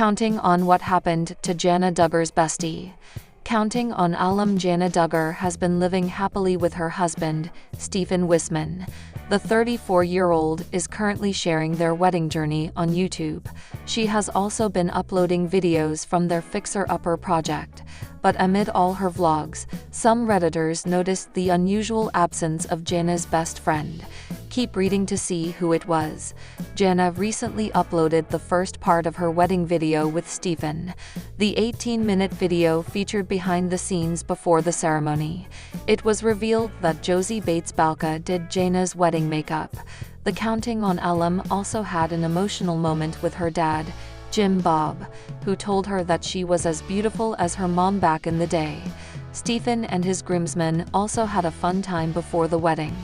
Counting on what happened to Jana Duggar's bestie. Counting on alum Jana Duggar has been living happily with her husband, Stephen Wissmann. The 34-year-old is currently sharing their wedding journey on YouTube. She has also been uploading videos from their fixer-upper project. But amid all her vlogs, some Redditors noticed the unusual absence of Jana's best friend. Keep reading to see who it was. Jana recently uploaded the first part of her wedding video with Stephen. The 18-minute video featured behind the scenes before the ceremony. It was revealed that Josie Bates-Balka did Jana's wedding makeup. The Counting on alum also had an emotional moment with her dad, Jim Bob, who told her that she was as beautiful as her mom back in the day. Stephen and his groomsmen also had a fun time before the wedding.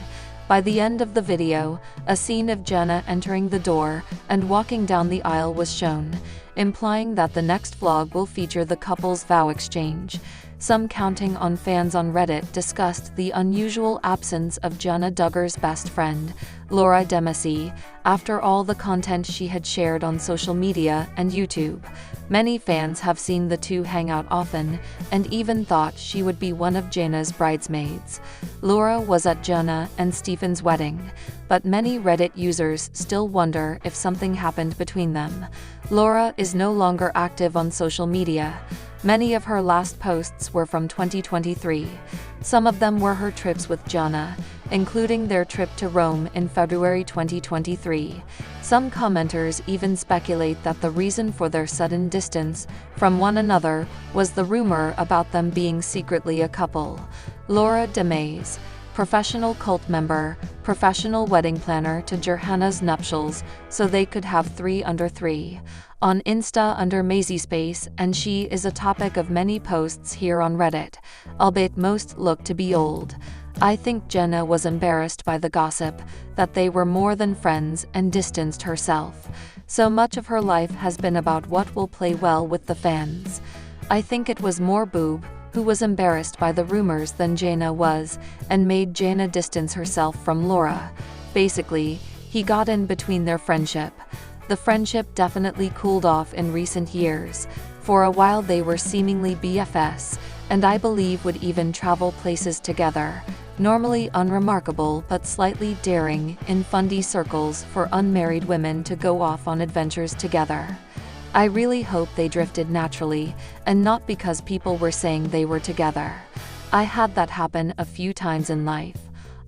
By the end of the video, a scene of Jana entering the door and walking down the aisle was shown, implying that the next vlog will feature the couple's vow exchange. Some Counting on fans on Reddit discussed the unusual absence of Jana Duggar's best friend, Laura Demasi, after all the content she had shared on social media and YouTube. Many fans have seen the two hang out often, and even thought she would be one of Jana's bridesmaids. Laura was at Jana and Stephen's wedding, but many Reddit users still wonder if something happened between them. Laura is no longer active on social media. Many of her last posts were from 2023. Some of them were her trips with Jana, including their trip to Rome in February 2023. Some commenters even speculate that the reason for their sudden distance from one another was the rumor about them being secretly a couple. Laura Demasi, professional cult member, professional wedding planner to Jana's nuptials so they could have 3 under 3. On Insta under Maisie Space, and she is a topic of many posts here on Reddit, albeit most look to be old. I think Jana was embarrassed by the gossip that they were more than friends and distanced herself. So much of her life has been about what will play well with the fans. I think it was more Boob who was embarrassed by the rumors than Jana was, and made Jana distance herself from Laura. Basically, he got in between their friendship. The friendship definitely cooled off in recent years. For a while they were seemingly BFS, and I believe would even travel places together. Normally unremarkable but slightly daring in fundy circles for unmarried women to go off on adventures together. I really hope they drifted naturally, and not because people were saying they were together. I had that happen a few times in life.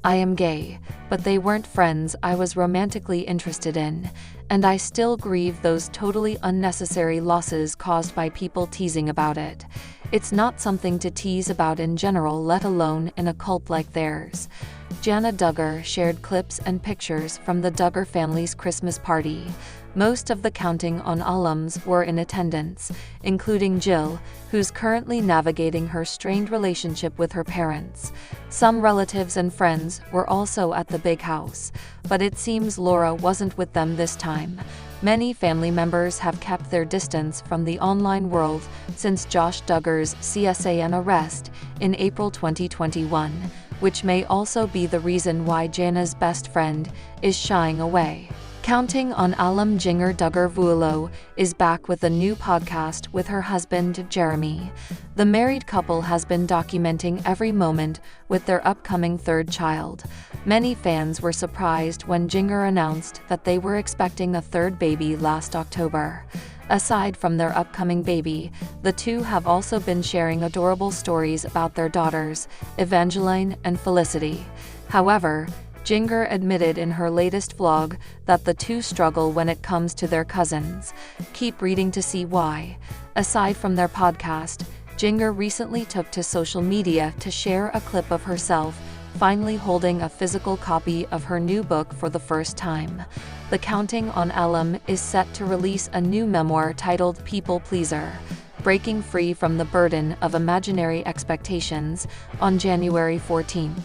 I am gay, but they weren't friends I was romantically interested in, and I still grieve those totally unnecessary losses caused by people teasing about it. It's not something to tease about in general, let alone in a cult like theirs. Jana Duggar shared clips and pictures from the Duggar family's Christmas party. Most of the Counting on alums were in attendance, including Jill, who's currently navigating her strained relationship with her parents. Some relatives and friends were also at the big house, but it seems Laura wasn't with them this time. Many family members have kept their distance from the online world since Josh Duggar's CSAN arrest in April 2021, which may also be the reason why Jana's best friend is shying away. Counting on alum Jana Duggar is back with a new podcast with her husband Jeremy. The married couple has been documenting every moment with their upcoming 3rd child. Many fans were surprised when Jana announced that they were expecting a 3rd baby last October. Aside from their upcoming baby, the two have also been sharing adorable stories about their daughters, Evangeline and Felicity. However, Jana admitted in her latest vlog that the two struggle when it comes to their cousins. Keep reading to see why. Aside from their podcast, Jana recently took to social media to share a clip of herself finally holding a physical copy of her new book for the first time. The Counting on alum is set to release a new memoir titled People Pleaser: Breaking Free from the Burden of Imaginary Expectations on January 14th.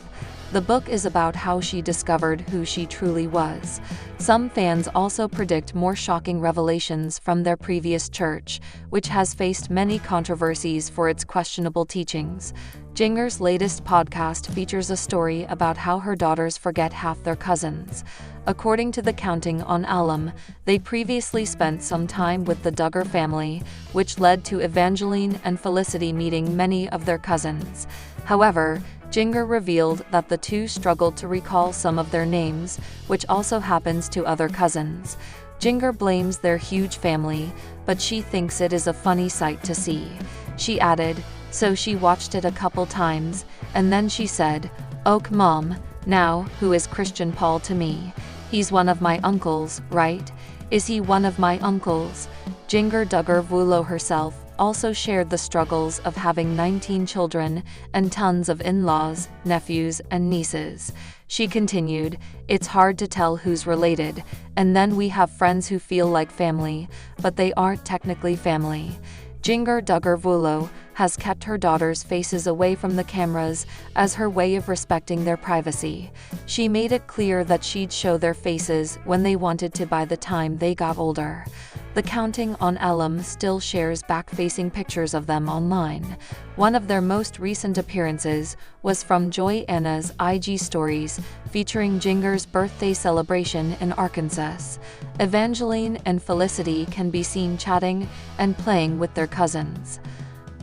The book is about how she discovered who she truly was. Some fans also predict more shocking revelations from their previous church, which has faced many controversies for its questionable teachings. Jinger's latest podcast features a story about how her daughters forget half their cousins. According to the Counting on alum, they previously spent some time with the Duggar family, which led to Evangeline and Felicity meeting many of their cousins. However, Jinger revealed that the two struggled to recall some of their names, which also happens to other cousins. Jinger blames their huge family, but she thinks it is a funny sight to see. She added, "So she watched it a couple times, and then she said, 'Ok Mom, now, who is Christian Paul to me? He's one of my uncles, right? Is he one of my uncles?'" Jana Duggar herself also shared the struggles of having 19 children and tons of in-laws, nephews, and nieces. She continued, "It's hard to tell who's related, and then we have friends who feel like family, but they aren't technically family." Jana Duggar has kept her daughters' faces away from the cameras as her way of respecting their privacy. She made it clear that she'd show their faces when they wanted to by the time they got older. The Counting on alum still shares back-facing pictures of them online. One of their most recent appearances was from Joy Anna's IG stories featuring Jinger's birthday celebration in Arkansas. Evangeline and Felicity can be seen chatting and playing with their cousins.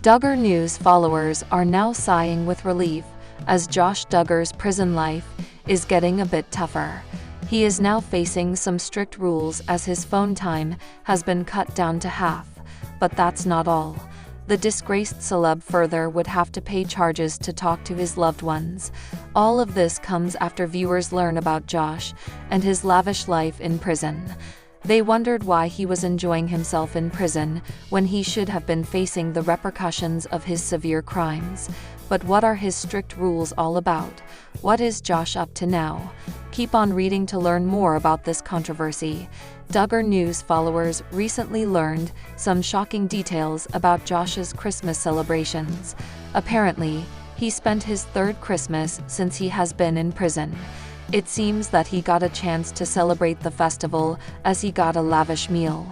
Duggar News followers are now sighing with relief as Josh Duggar's prison life is getting a bit tougher. He is now facing some strict rules as his phone time has been cut down to half. But that's not all. The disgraced celeb further would have to pay charges to talk to his loved ones. All of this comes after viewers learn about Josh and his lavish life in prison. They wondered why he was enjoying himself in prison when he should have been facing the repercussions of his severe crimes. But what are his strict rules all about? What is Josh up to now? Keep on reading to learn more about this controversy. Duggar News followers recently learned some shocking details about Josh's Christmas celebrations. Apparently, he spent his third Christmas since he has been in prison. It seems that he got a chance to celebrate the festival as he got a lavish meal.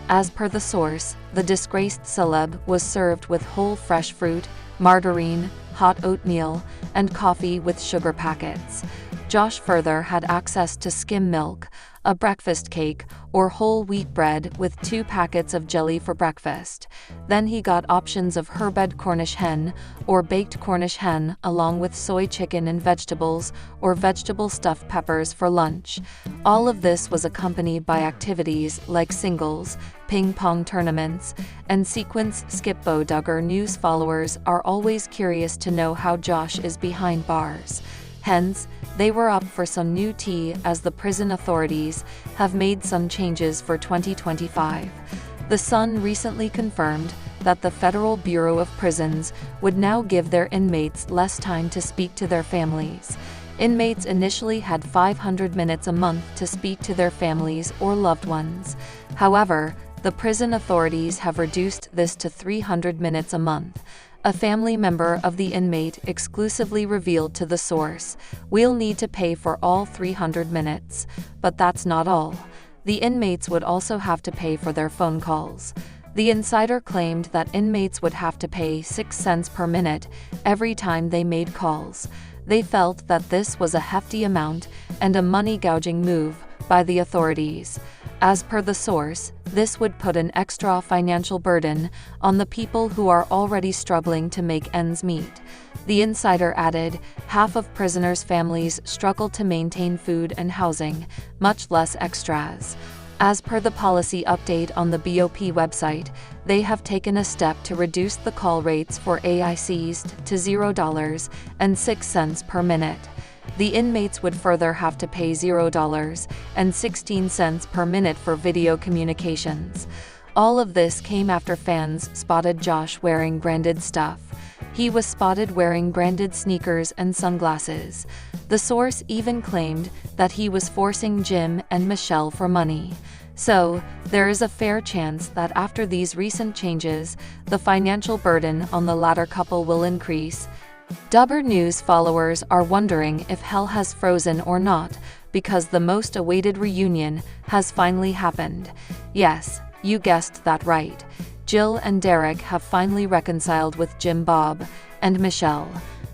As per the source, the disgraced celeb was served with whole fresh fruit, margarine, hot oatmeal, and coffee with sugar packets. Josh further had access to skim milk, a breakfast cake, or whole wheat bread with 2 packets of jelly for breakfast. Then he got options of herbed Cornish hen or baked Cornish hen along with soy chicken and vegetables or vegetable stuffed peppers for lunch. All of this was accompanied by activities like singles, ping pong tournaments, and sequence skipbo. Duggar News followers are always curious to know how Josh is behind bars. Hence, they were up for some new tea as the prison authorities have made some changes for 2025. The Sun recently confirmed that the Federal Bureau of Prisons would now give their inmates less time to speak to their families. Inmates initially had 500 minutes a month to speak to their families or loved ones. However, the prison authorities have reduced this to 300 minutes a month. A family member of the inmate exclusively revealed to the source, "We'll need to pay for all 300 minutes. But that's not all. The inmates would also have to pay for their phone calls." The insider claimed that inmates would have to pay 6 cents per minute every time they made calls. They felt that this was a hefty amount and a money-gouging move by the authorities. As per the source, this would put an extra financial burden on the people who are already struggling to make ends meet. The insider added, half of prisoners' families struggle to maintain food and housing, much less extras. As per the policy update on the BOP website, they have taken a step to reduce the call rates for AICs to $0.06 per minute. The inmates would further have to pay $0.16 per minute for video communications. All of this came after fans spotted Josh wearing branded stuff. He was spotted wearing branded sneakers and sunglasses. The source even claimed that he was forcing Jim and Michelle for money. So, there is a fair chance that after these recent changes, the financial burden on the latter couple will increase. Duggar News followers are wondering if hell has frozen or not, because the most awaited reunion has finally happened. Yes, you guessed that right. Jill and Derek have finally reconciled with Jim Bob and Michelle.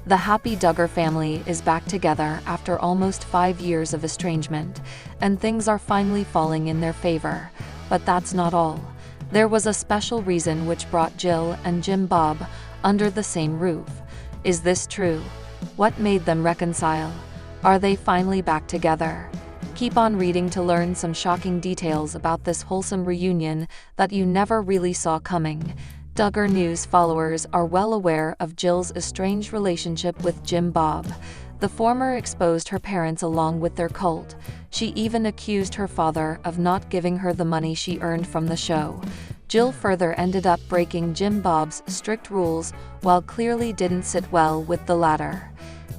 The happy Duggar family is back together after almost 5 years of estrangement, and things are finally falling in their favor. But that's not all. There was a special reason which brought Jill and Jim Bob under the same roof. Is this true? What made them reconcile? Are they finally back together? Keep on reading to learn some shocking details about this wholesome reunion that you never really saw coming. Duggar News followers are well aware of Jill's estranged relationship with Jim Bob. The former exposed her parents along with their cult. She even accused her father of not giving her the money she earned from the show. Jill further ended up breaking Jim Bob's strict rules, while clearly didn't sit well with the latter.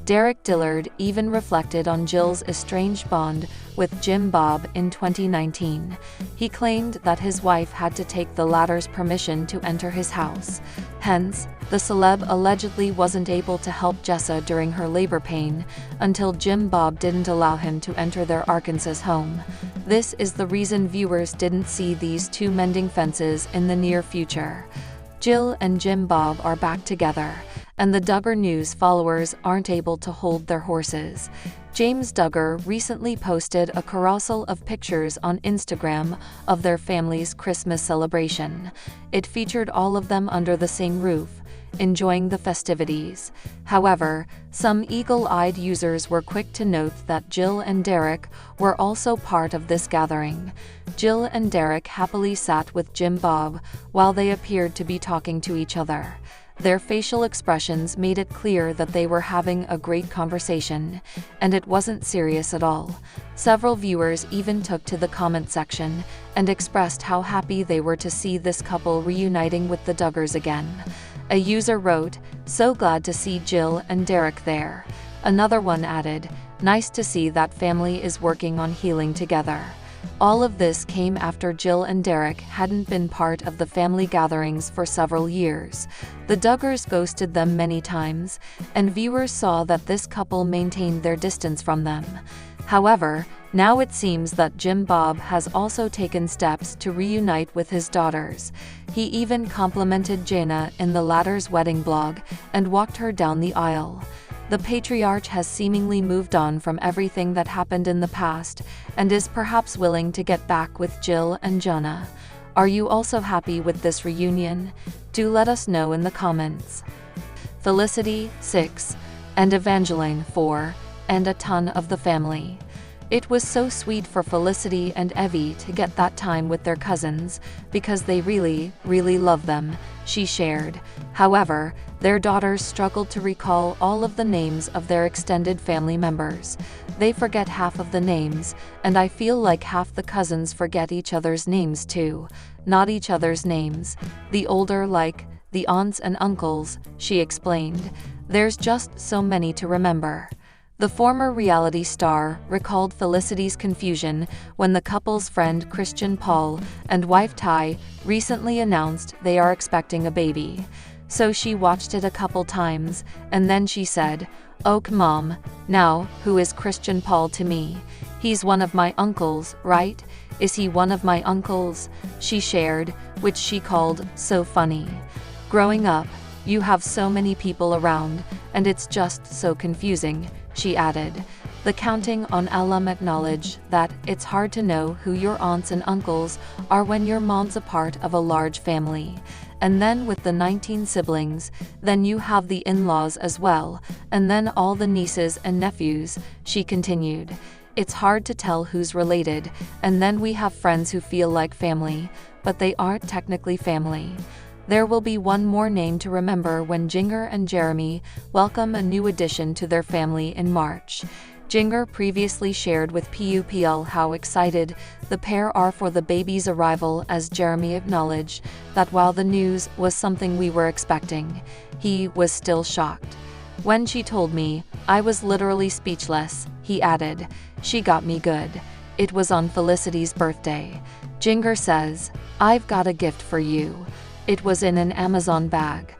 Derek Dillard even reflected on Jill's estranged bond with Jim Bob in 2019. He claimed that his wife had to take the latter's permission to enter his house. Hence, the celeb allegedly wasn't able to help Jessa during her labor pain until Jim Bob didn't allow him to enter their Arkansas home. This is the reason viewers didn't see these two mending fences in the near future. Jill and Jim Bob are back together, and the Duggar News followers aren't able to hold their horses. James Duggar recently posted a carousel of pictures on Instagram of their family's Christmas celebration. It featured all of them under the same roof, enjoying the festivities. However, some eagle-eyed users were quick to note that Jill and Derek were also part of this gathering. Jill and Derek happily sat with Jim Bob while they appeared to be talking to each other. Their facial expressions made it clear that they were having a great conversation, and it wasn't serious at all. Several viewers even took to the comment section and expressed how happy they were to see this couple reuniting with the Duggars again. A user wrote, "So glad to see Jill and Derek there." Another one added, "Nice to see that family is working on healing together." All of this came after Jill and Derek hadn't been part of the family gatherings for several years. The Duggars ghosted them many times, and viewers saw that this couple maintained their distance from them. However, now it seems that Jim Bob has also taken steps to reunite with his daughters. He even complimented Jana in the latter's wedding blog and walked her down the aisle. The patriarch has seemingly moved on from everything that happened in the past and is perhaps willing to get back with Jill and Jana. Are you also happy with this reunion? Do let us know in the comments. Felicity, 6, and Evangeline, 4, and a ton of the family. It was so sweet for Felicity and Evie to get that time with their cousins because they really, really love them, she shared. However, their daughters struggled to recall all of the names of their extended family members. They forget half of the names, and I feel like half the cousins forget each other's names too. Not each other's names. The older, like the aunts and uncles, she explained. There's just so many to remember. The former reality star recalled Felicity's confusion when the couple's friend Christian Paul and wife Ty recently announced they are expecting a baby. So she watched it a couple times, and then she said, "Ok Mom, now, who is Christian Paul to me? He's one of my uncles, right? Is he one of my uncles?" she shared, which she called so funny. Growing up, you have so many people around, and it's just so confusing, she added. The counting on alum acknowledged that it's hard to know who your aunts and uncles are when your mom's a part of a large family. And then with the 19 siblings, then you have the in-laws as well, and then all the nieces and nephews, she continued. It's hard to tell who's related, and then we have friends who feel like family, but they aren't technically family. There will be one more name to remember when Jinger and Jeremy welcome a new addition to their family in March. Jinger previously shared with PUPL how excited the pair are for the baby's arrival, as Jeremy acknowledged that while the news was something we were expecting, he was still shocked. "When she told me, I was literally speechless," he added. "She got me good. It was on Felicity's birthday." Jinger says, "I've got a gift for you. It was in an Amazon bag.